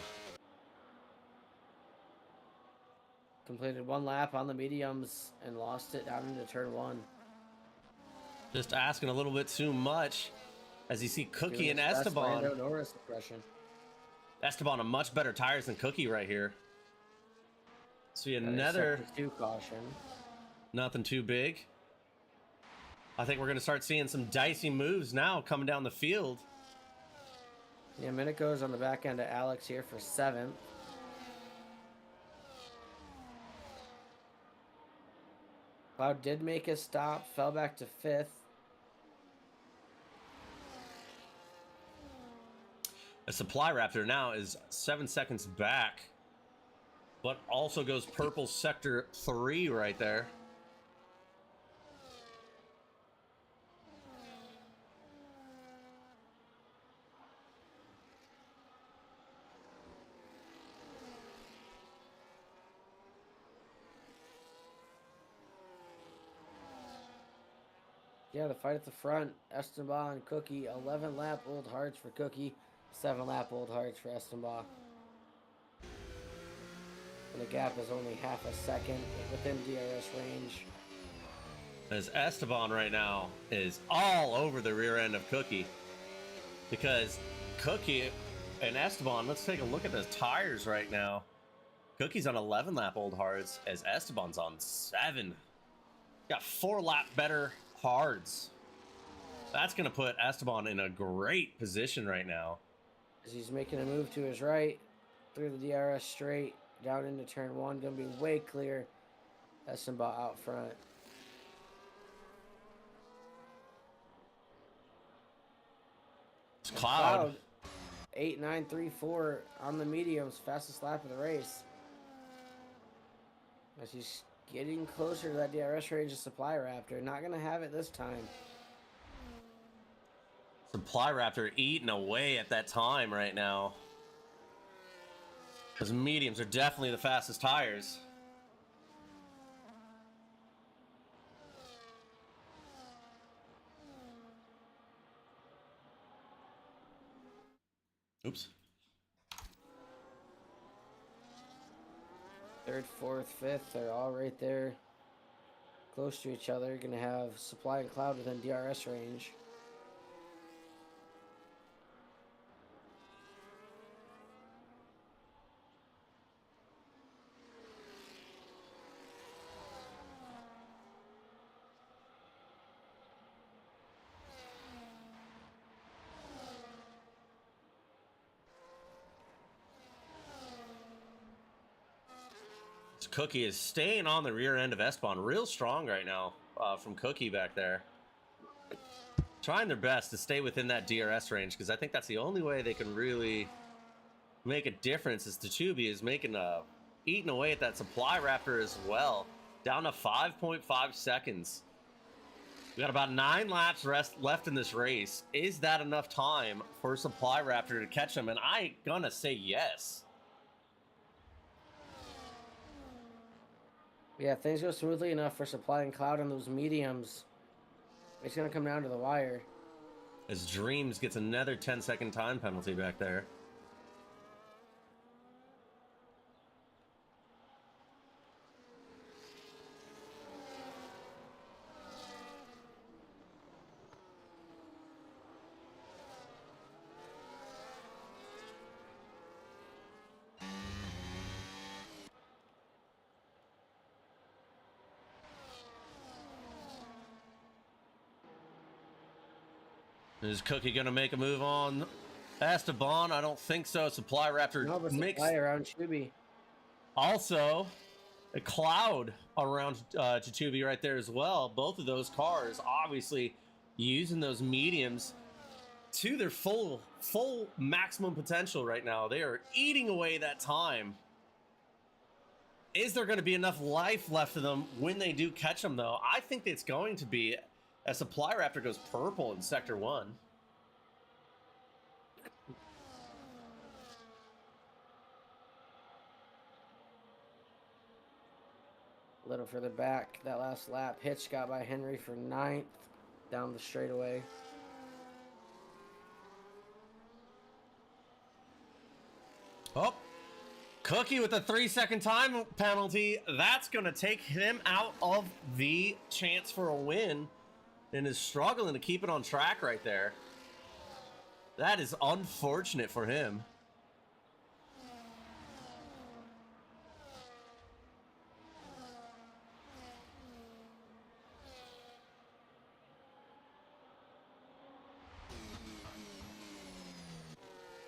Completed 1 lap on the mediums and lost it down into turn 1. Just asking a little bit too much. As you see Cookie and Esteban. Esteban on much better tires than Cookie right here. See another... Sector 2 caution. Nothing too big. I think we're going to start seeing some dicey moves now coming down the field. Yeah, Minico's on the back end of Alex here for 7th. Cloud did make a stop, fell back to 5th. The Supply Raptor now is 7 seconds back. But also goes purple sector 3 right there. Yeah, the fight at the front, Esteban and Cookie, 11 lap old hearts for Cookie, 7 lap old hearts for Esteban. And the gap is only half a second within DRS range. As Esteban right now is all over the rear end of Cookie. Because Cookie and Esteban, let's take a look at those tires right now. Cookie's on 11 lap old hards as Esteban's on 7. Got 4 lap better hards. That's going to put Esteban in a great position right now. As he's making a move to his right, through the DRS straight, down into turn 1, going to be way clear. Esteban out front. It's Cloud. 8.934 on the mediums, fastest lap of the race. As he's getting closer to that DRS range of Supply Raptor. Not going to have it this time. Supply Raptor eating away at that time right now. Those mediums are definitely the fastest tires. Oops. Third, fourth, fifth, they're all right there. Close to each other. Going to have Supply and Cloud within DRS range. Cookie is staying on the rear end of Esteban real strong right now from Cookie back there. Trying their best to stay within that DRS range because I think that's the only way they can really make a difference is Tutubi is making eating away at that Supply Raptor as well. Down to 5.5 seconds. We got about 9 laps left in this race. Is that enough time for Supply Raptor to catch him? And I'm gonna say yes. Yeah, things go smoothly enough for Supply and Cloud on those mediums. It's going to come down to the wire. As Dreams gets another 10-second time penalty back there. Is Cookie gonna make a move on Esteban? I don't think so. Supply Raptor No, but makes Supply around Chuby. also a Cloud around Tutubi right there as well. Both of those cars obviously using those mediums to their full maximum potential right now. They are eating away that time. Is there going to be enough life left of them when they do catch them though? I think it's going to be. As Supply Raptor goes purple in Sector 1. A little further back, that last lap. Hitch got by Henry for 9th down the straightaway. Oh, Cookie with a 3-second time penalty. That's going to take him out of the chance for a win. And is struggling to keep it on track right there. That is unfortunate for him.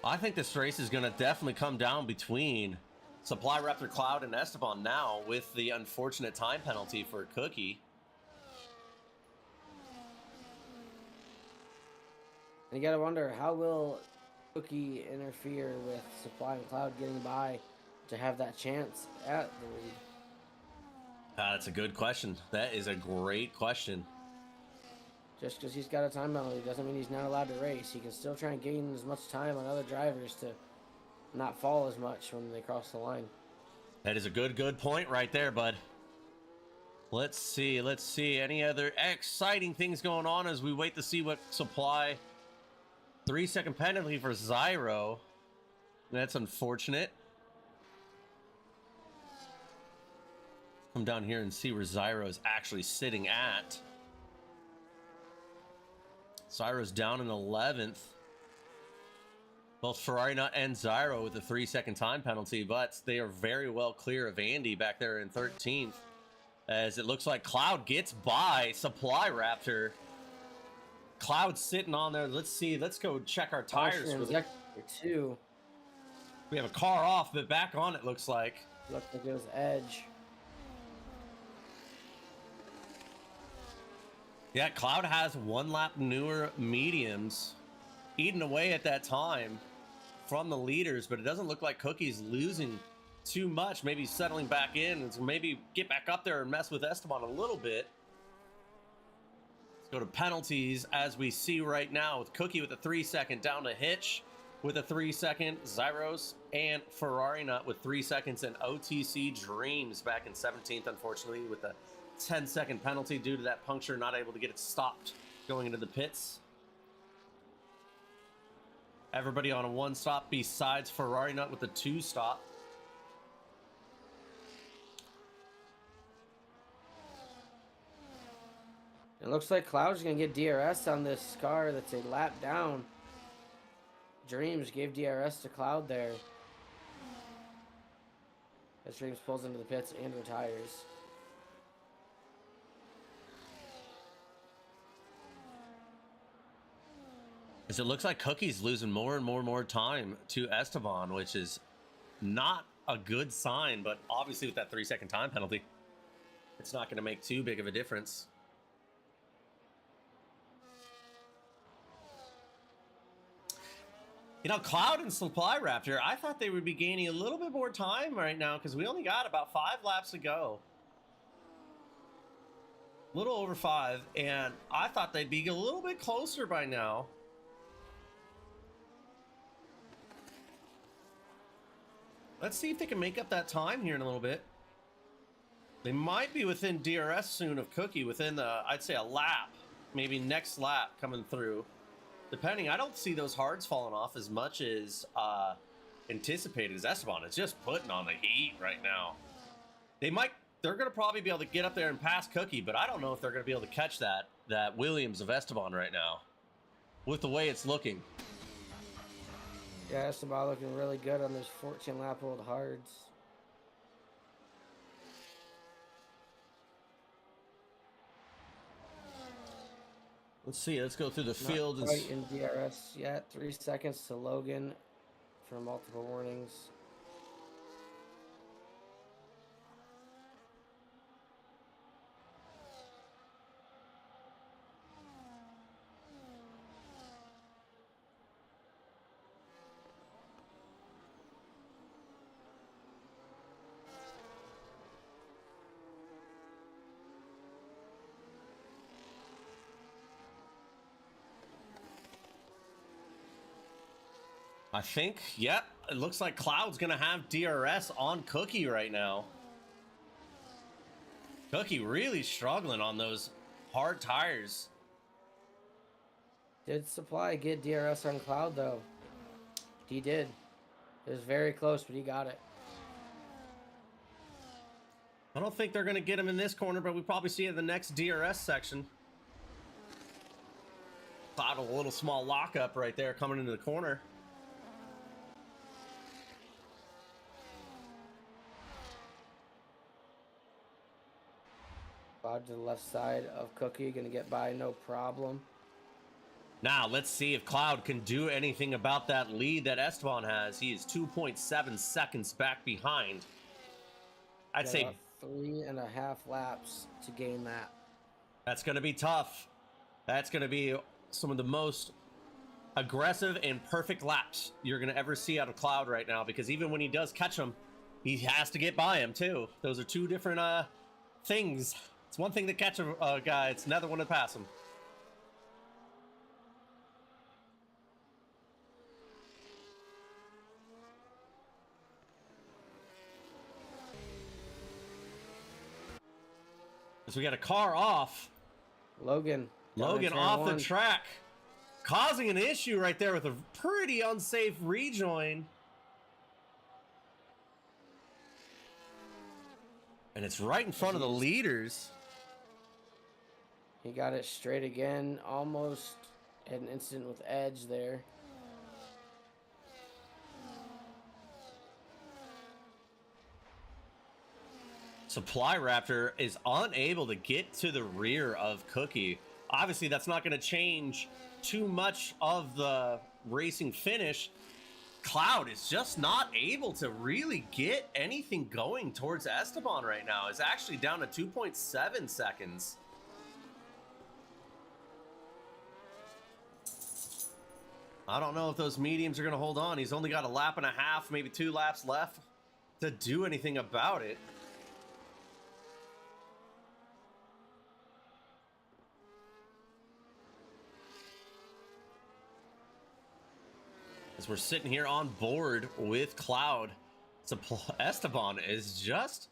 I think this race is going to definitely come down between Supply Raptor, Cloud, and Esteban now with the unfortunate time penalty for Cookie. And you gotta wonder, how will Cookie interfere with Supply and Cloud getting by to have that chance at the lead. That's a good question. That is a great question. Just because he's got a time penalty doesn't mean he's not allowed to race. He can still try and gain as much time on other drivers to not fall as much when they cross the line. That is a good point right there, bud. Let's see. Any other exciting things going on as we wait to see what supply. 3-second penalty for Zyro. That's unfortunate. Come down here and see where Zyro is actually sitting at. Zyro's down in 11th. Both Ferrari Nut and Zyro with a 3-second time penalty, but they are very well clear of Andy back there in 13th. As it looks like Cloud gets by Supply Raptor. Cloud's sitting on there. Let's see. Let's go check our tires. Two. We have a car off, but back on it looks like. Looks like it was Edge. Yeah, Cloud has 1 lap newer mediums eating away at that time from the leaders, but it doesn't look like Cookie's losing too much. Maybe settling back in and maybe get back up there and mess with Esteban a little bit. Let's go to penalties as we see right now with Cookie with a 3-second, down to Hitch with a 3-second, Zyros and Ferrari Nut with 3 seconds, and OTC Dreams back in 17th, unfortunately, with a 10-second penalty due to that puncture, not able to get it stopped going into the pits. Everybody on a 1-stop besides Ferrari Nut with a 2-stop. It looks like Cloud's going to get DRS on this car that's a lap down. Dreams gave DRS to Cloud there. As Dreams pulls into the pits and retires. As it looks like Cookie's losing more and more time to Esteban, which is not a good sign, but obviously with that 3-second time penalty, it's not going to make too big of a difference. You know, Cloud and Supply Raptor, I thought they would be gaining a little bit more time right now because we only got about 5 laps to go. A little over 5, and I thought they'd be a little bit closer by now. Let's see if they can make up that time here in a little bit. They might be within DRS soon of Cookie, within, I'd say, a lap. Maybe next lap coming through. Depending, I don't see those hards falling off as much as anticipated as Esteban. It's just putting on the heat right now. They're going to probably be able to get up there and pass Cookie, but I don't know if they're going to be able to catch that Williams of Esteban right now with the way it's looking. Yeah, Esteban looking really good on those 14-lap-old hards. Let's see. Let's go through the field. Not quite in DRS yet. 3 seconds to Logan for multiple warnings. I think, yep, it looks like Cloud's going to have DRS on Cookie right now. Cookie really struggling on those hard tires. Did Supply get DRS on Cloud, though? He did. It was very close, but he got it. I don't think they're going to get him in this corner, but we probably see it in the next DRS section. Cloud, a little small lockup right there coming into the corner. Cloud to the left side of Cookie, gonna get by no problem. Now, let's see if Cloud can do anything about that lead that Esteban has. He is 2.7 seconds back behind. I'd say 3.5 laps to gain that. That's going to be tough. That's going to be some of the most aggressive and perfect laps you're going to ever see out of Cloud right now, because even when he does catch them, he has to get by him too. Those are two different things. It's one thing to catch a guy, it's another one to pass him. So we got a car off. Logan Off one. the track, causing an issue right there with a pretty unsafe rejoin. And it's right in front of the leaders. He got it straight again. Almost had an incident with Edge there. Supply Raptor is unable to get to the rear of Cookie. Obviously, that's not going to change too much of the racing finish. Cloud is just not able to really get anything going towards Esteban right now. It's actually down to 2.7 seconds. I don't know if those mediums are going to hold on. He's only got a lap and a half, maybe 2 laps left to do anything about it. As we're sitting here on board with Cloud, Esteban is just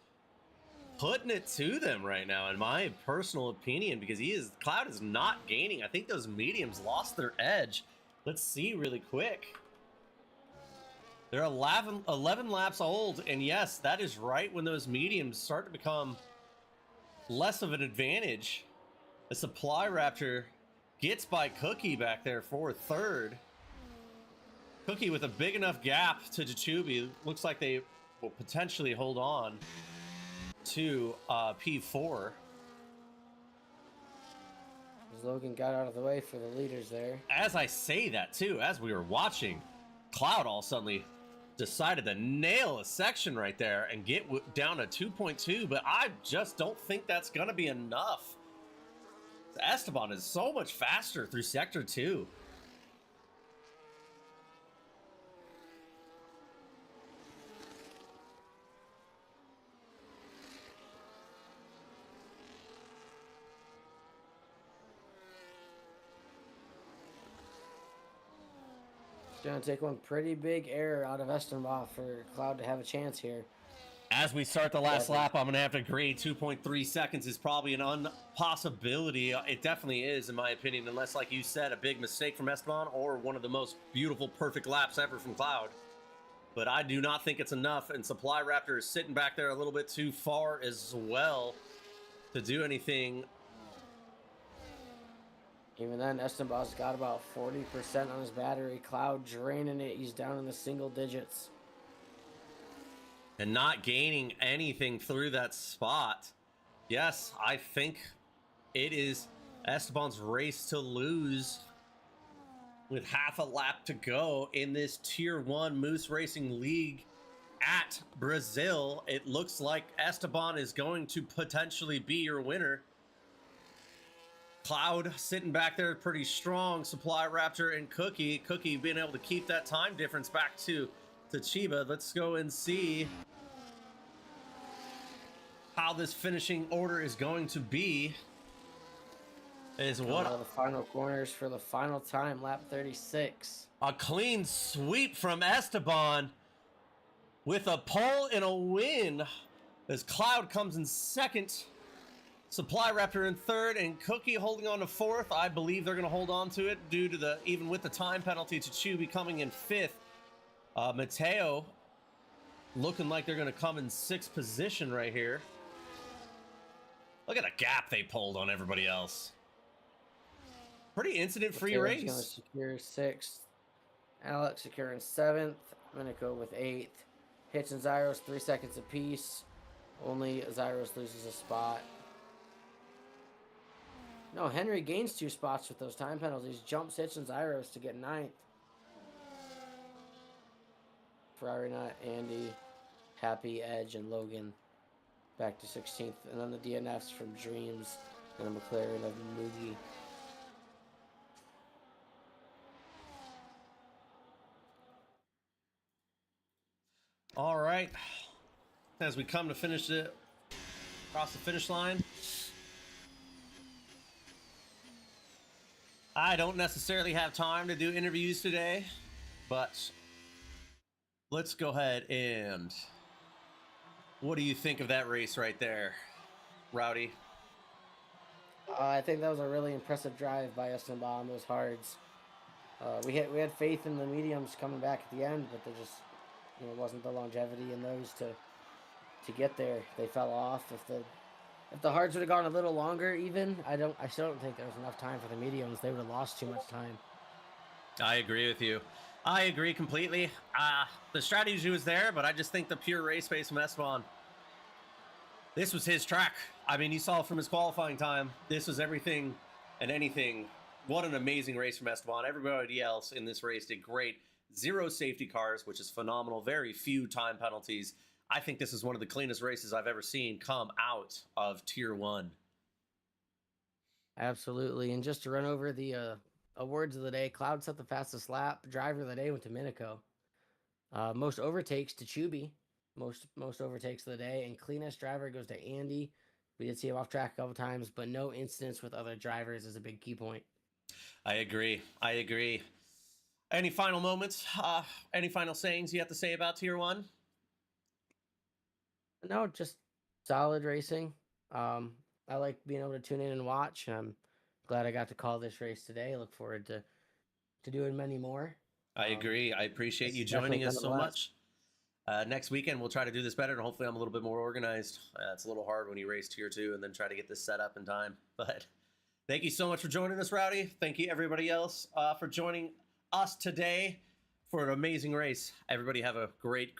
putting it to them right now, in my personal opinion, because Cloud is not gaining. I think those mediums lost their edge. Let's see really quick. They're 11 laps old, and yes, that is right when those mediums start to become less of an advantage. The Supply Raptor gets by Cookie back there for third. Cookie with a big enough gap to Jachubi. Looks like they will potentially hold on to P4. Logan got out of the way for the leaders there. As I say that too, as we were watching, Cloud all suddenly decided to nail a section right there and get down to 2.2, but I just don't think that's going to be enough. Esteban is so much faster through Sector 2. Gonna take one pretty big error out of Esteban for Cloud to have a chance here. As we start the last lap, I'm going to have to agree 2.3 seconds is probably an impossibility. It definitely is, in my opinion, unless, like you said, a big mistake from Esteban or one of the most beautiful, perfect laps ever from Cloud. But I do not think it's enough, and Supply Raptor is sitting back there a little bit too far as well to do anything. Even then, Esteban's got about 40% on his battery. Cloud draining it. He's down in the single digits. And not gaining anything through that spot. Yes, I think it is Esteban's race to lose with half a lap to go in this Tier 1 Moose Racing League at Brazil. It looks like Esteban is going to potentially be your winner. Cloud sitting back there pretty strong. Supply Raptor and Cookie. Cookie being able to keep that time difference back to Chiba. Let's go and see how this finishing order is going to be. Is what the final corners for the final time, lap 36. A clean sweep from Esteban with a pole and a win as Cloud comes in second. Supply Raptor in third, and Cookie holding on to fourth. I believe they're going to hold on to it due to even with the time penalty to Chuby coming in fifth. Mateo looking like they're going to come in sixth position right here. Look at the gap they pulled on everybody else. Pretty incident-free race. Going to secure sixth. Alex securing seventh. Pinnacle with eighth. Hitch and Zyros 3 seconds apiece. Only Zyros loses a spot. No, Henry gains 2 spots with those time penalties. Jumps Hitch and Zyros to get ninth. Ferrari Nut, Andy, Happy, Edge, and Logan back to 16th. And then the DNFs from Dreams and a McLaren of Moogie. All right. as we come to finish it across the finish line. I don't necessarily have time to do interviews today, but let's go ahead and what do you think of that race right there, Rowdy? I think that was a really impressive drive by Esteban on those hards. We had faith in the mediums coming back at the end, but there just wasn't the longevity in those to get there. They fell off. If the hards would have gone a little longer, even I still don't think there was enough time for the mediums. They would have lost too much time. I agree with you. I agree completely. The strategy was there, but I just think the pure race pace from Esteban. This was his track. I mean, you saw from his qualifying time. This was everything and anything. What an amazing race from Esteban. Everybody else in this race did great. 0 safety cars, which is phenomenal. Very few time penalties. I think this is one of the cleanest races I've ever seen come out of Tier 1. Absolutely. And just to run over the awards of the day, Cloud set the fastest lap. Driver of the day went to Pinnacle. Most overtakes to Chubby. Most overtakes of the day. And cleanest driver goes to Andy. We did see him off track a couple times, but no incidents with other drivers is a big key point. I agree. Any final moments? Any final sayings you have to say about Tier 1? No, just solid racing. I like being able to tune in and watch. I'm glad I got to call this race today. I look forward to doing many more. I agree. I appreciate you definitely joining us been a so blast. much. Next weekend, we'll try to do this better, and hopefully I'm a little bit more organized. It's a little hard when you race Tier 2 and then try to get this set up in time. But thank you so much for joining us, Rowdy. Thank you, everybody else, for joining us today for an amazing race. Everybody have a great